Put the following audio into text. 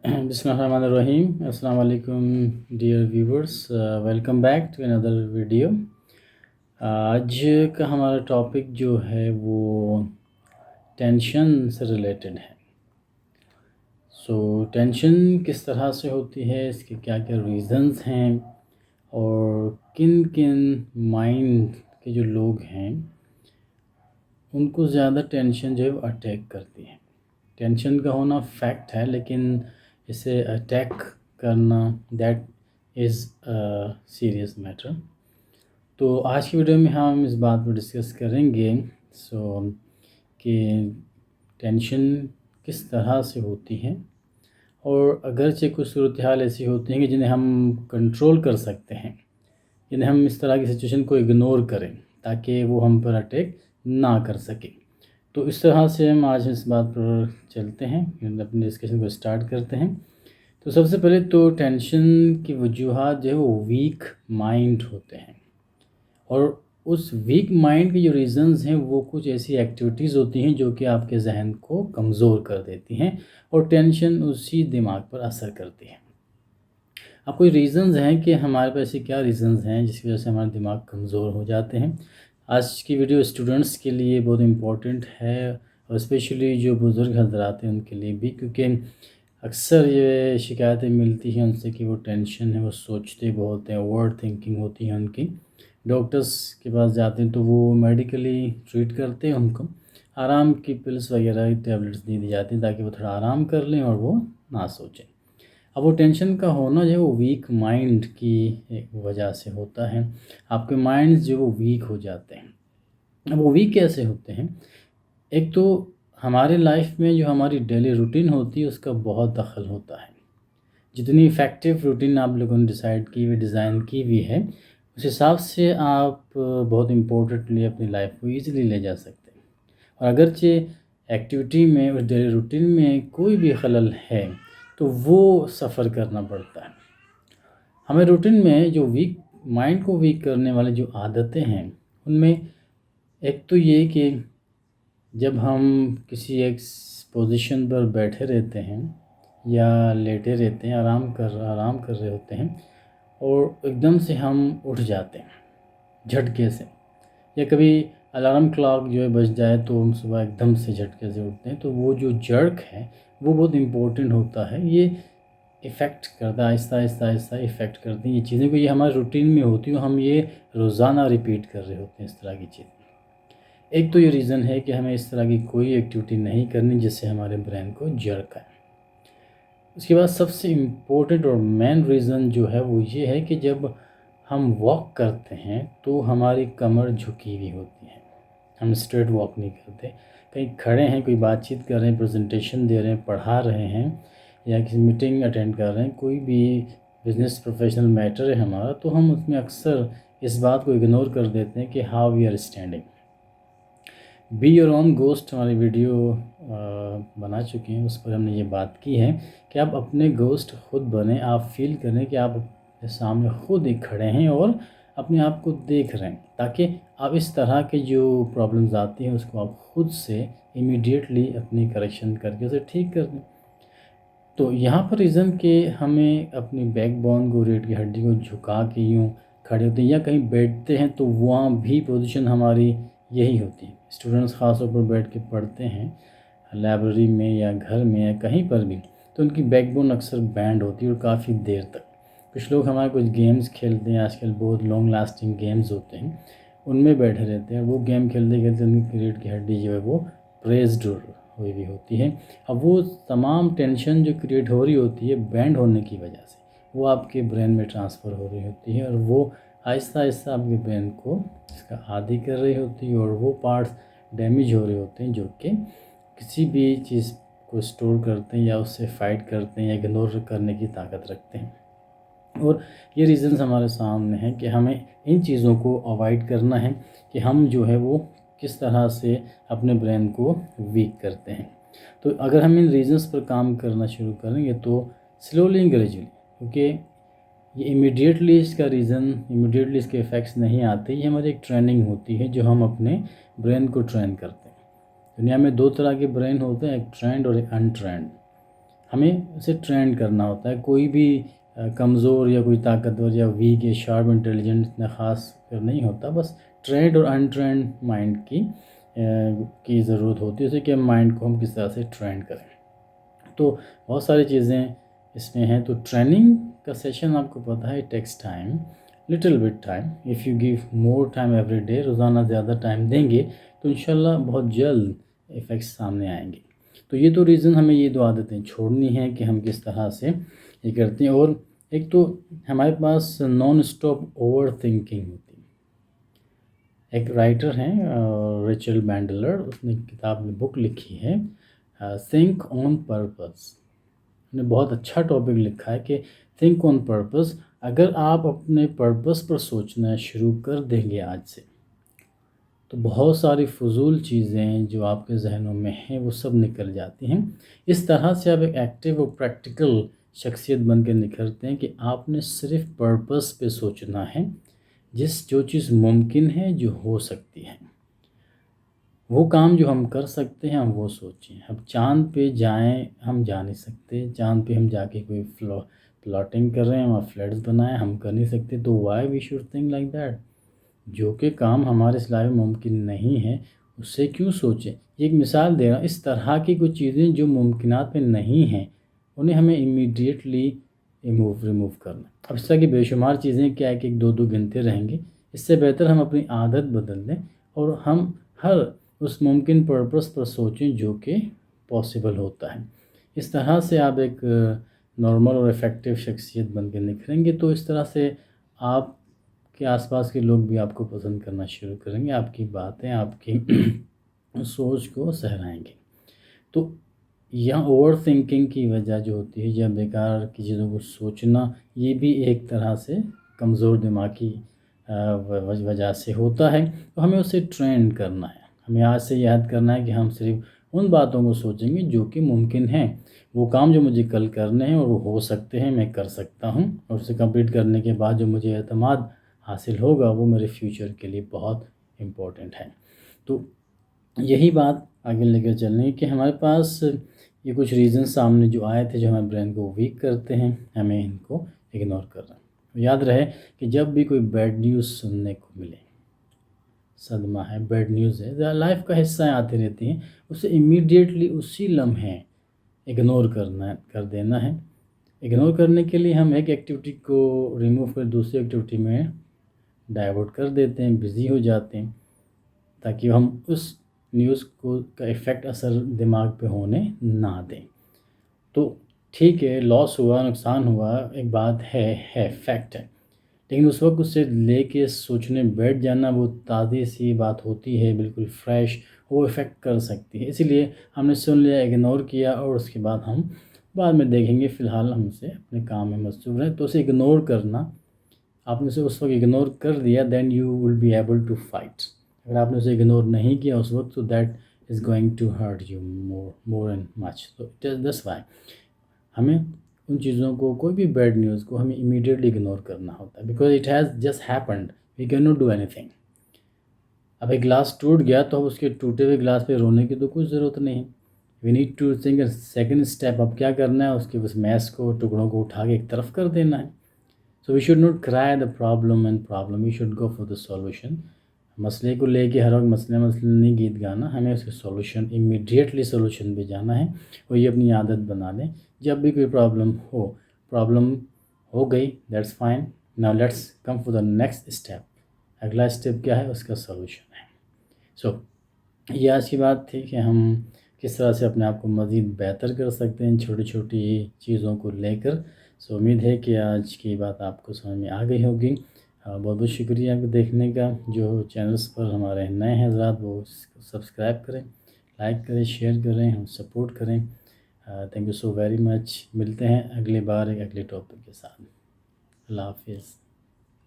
بسم اللہ الرحمن الرحیم. السلام علیکم dear viewers, welcome back to اندر ویڈیو. آج کا ہمارا ٹاپک جو ہے وہ ٹینشن سے ریلیٹڈ ہے. ٹینشن کس طرح سے ہوتی ہے، اس کے کیا کیا ریزنز ہیں، اور کن کن مائنڈ کے جو لوگ ہیں ان کو زیادہ ٹینشن جو ہے وہ اٹیک کرتی ہے. ٹینشن کا ہونا فیکٹ ہے، لیکن اسے اٹیک کرنا دیٹ از سیریس میٹر. تو آج کی ویڈیو میں ہم اس بات پر ڈسکس کریں گے کہ ٹینشن کس طرح سے ہوتی ہے، اور اگرچہ کچھ صورتحال ایسی ہوتی ہیں کہ جنہیں ہم کنٹرول کر سکتے ہیں، جنہیں ہم اس طرح کی سچویشن کو اگنور کریں تاکہ وہ ہم پر اٹیک نہ کر سکیں. تو اس طرح سے ہم آج اس بات پر چلتے ہیں، اپنی ڈسکشن کو اسٹارٹ کرتے ہیں. تو سب سے پہلے تو ٹینشن کی وجوہات جو ہے وہ ویک مائنڈ ہوتے ہیں، اور اس ویک مائنڈ کے جو ریزنز ہیں وہ کچھ ایسی ایکٹیویٹیز ہوتی ہیں جو کہ آپ کے ذہن کو کمزور کر دیتی ہیں، اور ٹینشن اسی دماغ پر اثر کرتی ہے. اب کوئی ریزنز ہیں کہ ہمارے پاس ایسی کیا ریزنز ہیں جس کی وجہ سے ہمارے دماغ کمزور ہو جاتے ہیں. آج کی ویڈیو اسٹوڈنٹس کے لیے بہت امپورٹنٹ ہے، اور اسپیشلی جو بزرگ حضرات ہیں ان کے لیے بھی، کیونکہ اکثر یہ شکایتیں ملتی ہیں ان سے کہ وہ ٹینشن ہے، وہ سوچتے بہت ہیں، اوور تھنکنگ ہوتی ہے ان کی. ڈاکٹرز کے پاس جاتے ہیں تو وہ میڈیکلی ٹریٹ کرتے ہیں، ان کو آرام کی پلس وغیرہ ٹیبلٹس دی جاتی ہیں تاکہ وہ تھوڑا آرام کر لیں اور وہ نہ سوچیں. اب وہ ٹینشن کا ہونا جو ہے وہ ویک مائنڈ کی وجہ سے ہوتا ہے. آپ کے مائنڈ جو وہ ویک ہو جاتے ہیں. اب وہ ویک کیسے ہوتے ہیں؟ ایک تو ہمارے لائف میں جو ہماری ڈیلی روٹین ہوتی ہے اس کا بہت دخل ہوتا ہے. جتنی افیکٹو روٹین آپ لوگوں نے ڈیسائیڈ کی ہوئی، ڈیزائن کی ہوئی ہے، اس حساب سے آپ بہت امپورٹنٹلی اپنی لائف کو ایزیلی لے جا سکتے ہیں. اور اگرچہ ایکٹیویٹی میں اور ڈیلی روٹین میں کوئی بھی خلل ہے تو وہ سفر کرنا پڑتا ہے. ہمیں روٹین میں جو ویک مائنڈ کو ویک کرنے والے جو عادتیں ہیں ان میں ایک تو یہ کہ جب ہم کسی ایک پوزیشن پر بیٹھے رہتے ہیں یا لیٹے رہتے ہیں، آرام کر رہے ہوتے ہیں، اور ایک دم سے ہم اٹھ جاتے ہیں جھٹکے سے، یا کبھی الارم کلاک جو ہے بج جائے تو ہم صبح ایک دم سے جھٹکے سے اٹھتے ہیں، تو وہ جو جرک ہے وہ بہت امپورٹنٹ ہوتا ہے. یہ افیکٹ کرتا ہے، آہستہ آہستہ افیکٹ کرتی ہیں یہ چیزیں، کہ یہ ہمارے روٹین میں ہوتی ہیں، ہم یہ روزانہ ریپیٹ کر رہے ہوتے ہیں اس طرح کی چیزیں. ایک تو یہ ریزن ہے کہ ہمیں اس طرح کی کوئی ایکٹیویٹی نہیں کرنی جس سے ہمارے برین کو جرک آئے. اس کے بعد سب سے امپورٹنٹ اور مین ریزن جو ہے وہ یہ ہے کہ جب ہم واک کرتے ہیں تو ہماری کمر جھکی ہوئی ہوتی ہے، ہم اسٹریٹ واک نہیں کرتے. کہیں کھڑے ہیں، کوئی بات چیت کر رہے ہیں، پریزنٹیشن دے رہے ہیں، پڑھا رہے ہیں، یا کسی میٹنگ اٹینڈ کر رہے ہیں، کوئی بھی بزنس پروفیشنل میٹر ہے ہمارا، تو ہم اس میں اکثر اس بات کو اگنور کر دیتے ہیں کہ how we are standing. Be your own ghost ہماری ویڈیو بنا چکے ہیں، اس پر ہم نے یہ بات کی ہے کہ آپ اپنے گوسٹ خود بنیں. آپ فیل کریں کہ آپ اپنے سامنے خود ہی کھڑے ہیں اور اپنے آپ کو دیکھ رہے ہیں، تاکہ آپ اس طرح کے جو پرابلمز آتی ہیں اس کو آپ خود سے امیڈیٹلی اپنی کریکشن کر کے اسے ٹھیک کر دیں. تو یہاں پر ریزن کہ ہمیں اپنی بیک بون کو، ریڑھ کی ہڈی کو جھکا کے یوں کھڑے ہوتے ہیں، یا کہیں بیٹھتے ہیں تو وہاں بھی پوزیشن ہماری یہی ہوتی ہے. اسٹوڈنٹس خاص طور پر بیٹھ کے پڑھتے ہیں لائبریری میں یا گھر میں یا کہیں پر بھی، تو ان کی بیک بون اکثر بینڈ ہوتی ہے اور کافی دیر تک. کچھ لوگ ہمارے کچھ گیمز کھیلتے ہیں، آج کل بہت لانگ لاسٹنگ گیمز ہوتے ہیں، ان میں بیٹھے رہتے ہیں. وہ گیم کھیلتے کھیلتے ان کی ریڑھ کی ہڈی جو ہے وہ پریسڈ ہوئی بھی ہوتی ہے. اب وہ تمام ٹینشن جو کریٹ ہو رہی ہوتی ہے بینڈ ہونے کی وجہ سے، وہ آپ کے برین میں ٹرانسفر ہو رہی ہوتی ہے، اور وہ آہستہ آہستہ آپ کے برین کو اس کا عادی کر رہی ہوتی ہے، اور وہ پارٹس ڈیمیج ہو رہے ہوتے ہیں جو کہ کسی بھی چیز کو اسٹور کرتے ہیں یا اس سے فائٹ کرتے ہیں یا اگنور کرنے کی طاقت رکھتے ہیں. اور یہ ریزنز ہمارے سامنے ہیں کہ ہمیں ان چیزوں کو اوائڈ کرنا ہے کہ ہم جو ہے وہ کس طرح سے اپنے برین کو ویک کرتے ہیں. تو اگر ہم ان ریزنز پر کام کرنا شروع کریں گے تو سلولی اینڈ گریجولی، کیونکہ یہ امیڈیٹلی اس کا ریزن، امیڈیٹلی اس کے ایفیکٹس نہیں آتے. یہ ہماری ایک ٹریننگ ہوتی ہے جو ہم اپنے برین کو ٹرین کرتے ہیں. دنیا میں دو طرح کے برین ہوتے ہیں، ایک ٹرینڈ اور ایک ان ٹرینڈ. ہمیں اسے ٹرین کرنا ہوتا ہے. کوئی بھی کمزور یا کوئی طاقتور یا ویک یا شارپ انٹیلیجنٹ اتنا خاص کر نہیں ہوتا. بس ٹرینڈ اور ان ٹرینڈ مائنڈ کی ضرورت ہوتی ہے، اسے کہ مائنڈ کو ہم کس طرح سے ٹرین کریں. تو بہت ساری چیزیں اس میں ہیں. تو ٹریننگ کا سیشن آپ کو پتہ ہے takes time, little bit time. If you give more time every day, روزانہ زیادہ ٹائم دیں گے تو انشاءاللہ بہت جلد ایفیکٹس سامنے آئیں گے. تو یہ تو ریزن ہمیں یہ دو عادتیں چھوڑنی ہیں کہ ہم کس طرح سے یہ کرتے ہیں. اور ایک تو ہمارے پاس نان اسٹاپ اوور تھنکنگ ہوتی ہے. ایک رائٹر ہیں ریچل بینڈلر، اس نے کتاب میں بک لکھی ہے تھنک آن پرپز. نے بہت اچھا ٹاپک لکھا ہے کہ تھنک آن پرپز. اگر آپ اپنے پرپز پر سوچنا شروع کر دیں گے آج سے، تو بہت ساری فضول چیزیں جو آپ کے ذہنوں میں ہیں وہ سب نکل جاتی ہیں. اس طرح سے آپ ایک ایکٹیو اور پریکٹیکل شخصیت بن کے نکھرتے ہیں کہ آپ نے صرف پرپز پہ سوچنا ہے. جو چیز ممکن ہے، جو ہو سکتی ہے، وہ کام جو ہم کر سکتے ہیں ہم وہ سوچیں. اب چاند پہ جائیں ہم جا نہیں سکتے، چاند پہ ہم جا کے کوئی پلاٹنگ کر رہے ہیں، وہاں فلیٹس بنائیں، ہم کر نہیں سکتے. تو why we should think like that? جو کہ کام ہمارے صلاح میں ممکن نہیں ہے اس سے کیوں سوچیں. یہ ایک مثال دے رہا ہوں. اس طرح کی کچھ چیزیں جو ممکنات میں نہیں ہیں انہیں ہمیں امیڈیٹلی ریموو کرنا. اب اس طرح کی بے شمار چیزیں کیا ہے کہ ایک دو گنتے رہیں گے. اس سے بہتر ہم اپنی عادت بدل دیں اور ہم ہر اس ممکن پرپس پر سوچیں جو کہ پاسبل ہوتا ہے. اس طرح سے آپ ایک نارمل اور افیکٹو شخصیت بن کے نکھریں گے. تو اس طرح سے آپ کے آس پاس کے لوگ بھی آپ کو پسند کرنا شروع کریں گے، آپ کی باتیں آپ کی سوچ کو سہرائیں گے. تو یہاں اوور تھنکنگ کی وجہ جو ہوتی ہے یا بیکار کی چیزوں کو سوچنا، یہ بھی ایک طرح سے کمزور دماغ کی وجہ سے ہوتا ہے. تو ہمیں اسے ٹرین کرنا ہے. ہمیں آج سے یاد کرنا ہے کہ ہم صرف ان باتوں کو سوچیں گے جو کہ ممکن ہیں. وہ کام جو مجھے کل کرنے ہیں اور وہ ہو سکتے ہیں، میں کر سکتا ہوں، اور اسے کمپلیٹ کرنے کے بعد جو مجھے اعتماد حاصل ہوگا وہ میرے فیوچر کے لیے بہت امپورٹنٹ ہے. تو یہی بات آگے لے کر چلنے کہ ہمارے پاس یہ کچھ ریزن سامنے جو آئے تھے جو ہمارے برین کو ویک کرتے ہیں، ہمیں ان کو اگنور کرنا. یاد رہے کہ جب بھی کوئی بیڈ نیوز سننے کو ملے، صدمہ ہے، بیڈ نیوز ہے، لائف کا حصہ آتی رہتی ہیں، اسے امیڈیٹلی اسی لمحے اگنور کر دینا ہے. اگنور کرنے کے لیے ہم ایک ایکٹیویٹی کو ریموو کر دوسری ایکٹیویٹی میں ڈائیورٹ کر دیتے ہیں، بزی ہو جاتے ہیں، تاکہ ہم اس نیوز کا ایفیکٹ اثر دماغ پہ ہونے نہ دیں. تو ٹھیک ہے، لاس ہوا، نقصان ہوا، ایک بات ہے فیکٹ ہے، لیکن اس وقت اسے لے کے سوچنے بیٹھ جانا وہ تازی سی بات ہوتی ہے، بالکل فریش، وہ ایفیکٹ کر سکتی ہے. اسی لیے ہم نے سن لیا، اگنور کیا، اور اس کے بعد ہم بعد میں دیکھیں گے، فی الحال ہم سے اپنے کام میں مصروف رہیں. تو اسے اگنور کرنا، آپ نے اسے اس وقت اگنور کر دیا، then you will be able to fight. اگر آپ نے اسے اگنور نہیں کیا اس وقت، تو that is going to hurt you more and much. تو دس وائی ہمیں ان چیزوں کو، کوئی بھی بیڈ نیوز کو ہمیں امیڈیٹلی اگنور کرنا ہوتا ہے، because it has just happened, we can not do anything. اب ایک گلاس ٹوٹ گیا تو اب اس کے ٹوٹے ہوئے گلاس پہ رونے کی تو کوئی ضرورت نہیں ہے. We need to think a second step. اب کیا کرنا ہے، اس کے اس میس کو، ٹکڑوں کو اٹھا کے ایک طرف کر دینا ہے. سو وی should not cry the problem, we should go for the solution. مسئلے کو لے کے ہر وقت مسئلے نہیں گیت گانا، ہمیں اس کے سولوشن، امیڈیٹلی سولوشن پہ جانا ہے. اور یہ اپنی عادت بنا لیں، جب بھی کوئی پرابلم ہو گئی، that's fine, now let's come for the next step. اگلا اسٹیپ کیا ہے، اس کا سولوشن ہے. سو یہ آج کی بات تھی کہ ہم کس طرح سے اپنے آپ کو مزید بہتر کر سکتے ہیں چھوٹی چھوٹی چیزوں کو لے کر. سو امید ہے کہ آج کی بات آپ کو سمجھ میں آ گئی ہوگی. بہت بہت شکریہ آپ کو دیکھنے کا. جو چینلز پر ہمارے نئے ہیں حضرات وہ سبسکرائب کریں، لائک کریں، شیئر کریں، ہم سپورٹ کریں. Thank you so very much. ملتے ہیں اگلی بار ایک اگلے ٹاپک کے ساتھ. اللہ حافظ.